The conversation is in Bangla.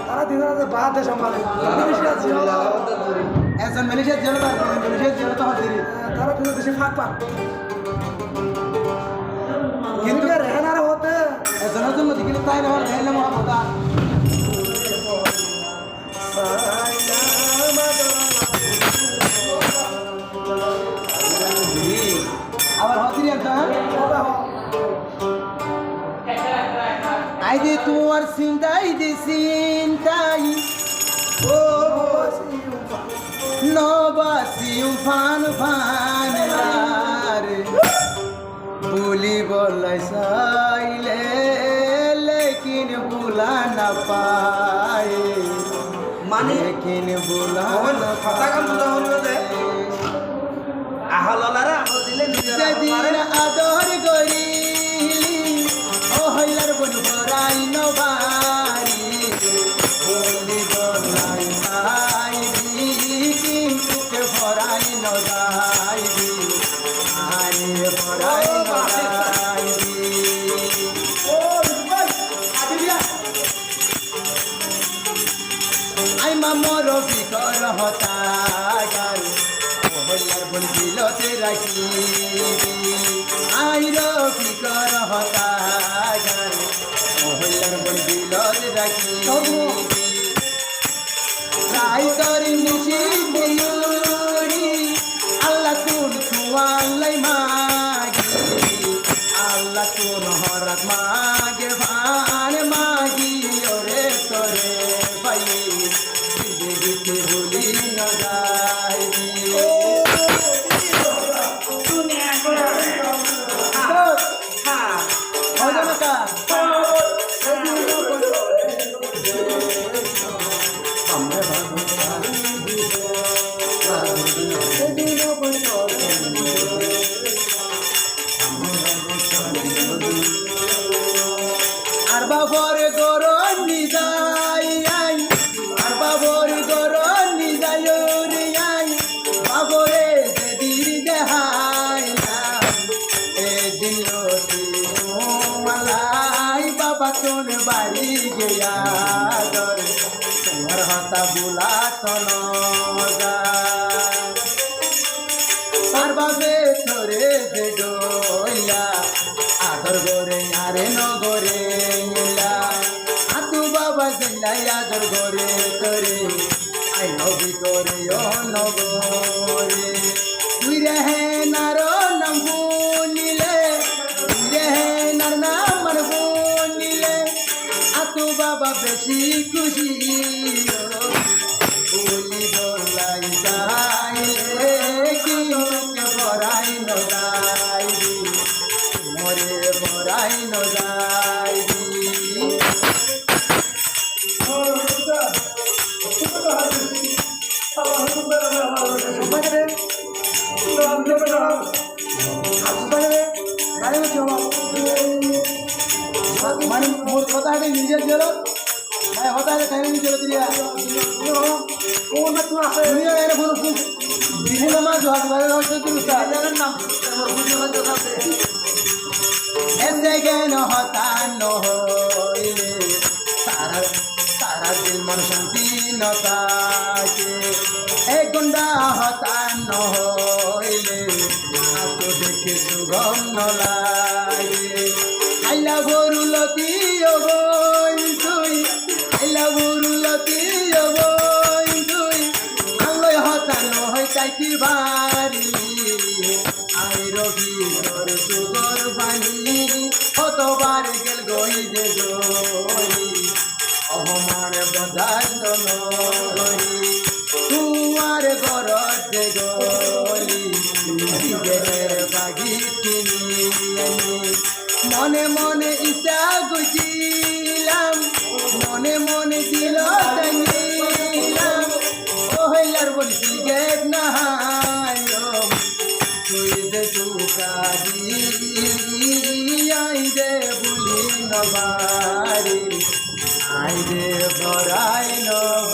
তারা দিন বাদ সম্ভালে একজন ম্যানেজার জেল ম্যানেজার জেল তো হাজির তারা কিন্তু বেশি ফাঁক পান কিন্তু রেহানার হতে একজনের জন্য দেখিলে তাই না আমার রেহানা মহাপতা আবার হাজির একটা আইদে তোমার চিন্তাই দে চিন্তাই ও নবাসিউ ফান ফান রে বলি বলাই চাইলে লেকিন বুলা না পায় মানে লেকিন বুলা কথা কাম বুঝা হলো যে আহলারা আমল দিলে যেদিন আদর করি ও হইলার বন ভরাই নবারি বলি বলাই চাইবি কিন্তু কে ভরাই নদাইবি আরে ভরাই নদাইবি আই মামর বিকর হতাগার ও হইলার বন বিলতে রাখিবি আই রবি কর হতাগার ও হইলার বন বিলতে রাখিবি রাই তরি নিশি দিউরি আল্লাহ তুন তুয়ালাই মাগি আল্লাহ তুন হরত মাগে ভান মাগি ওরে তোরে ভাই জিন্দগিতে ভুলি না যাইবি আর বাবর গরম নিজাই আর বাবর গরম নিজাই রে বাবরে যেদিন দেহাই না এ দিলতি মালাই বাবা তোর বাড়ি গিয়া দর তোমার হাতা বুলা তন আর বাবে তোরে যে গইলা আদর গরে আরে নগরে আতু বাবা জিলাই আদর গরে তোরে আই নবী করে ও নগরে তুই রেহে নার নাম নিলে তুই রেহে নার নাম নিলে আতু বাবা বেশি খুশি বলি বলাই যাইলে কি ভরাই নদাইবি মরে ভরাই নদাইবি মানে মোর কথা নিজের জেল मैं होता है कहने नहीं चलती है कौन मत तू आसे दुनिया मेरे फोन को दिने ना जो हाथ वाले लोग तो उसका लेकिन ना मोर बुझे मत जो से ऐसे के न होता न होइले सारा सारा दिल मन शांति न पाके एक गुंडा होता न होइले आतो देखे सुगम न लागे आइला गोरुलती ओ गोई আইলা বুরুলতি অবই তুই আলোয় হতানো হয় চাইতি বাড়ি আই রবি তোর সুগর বাণী কতবার গেল গই দে গই অহমার বদাস্ত নগরি তুয়ার গরত দে গলি দিগের বাগি কিনি মনে মনে ইচ্ছা গুছিলাম মনে মনে দিল টানিলাম ও হইলার বলছি গেট না তুই যে তুকারি I they bully নবারি I they ভরাই নবারি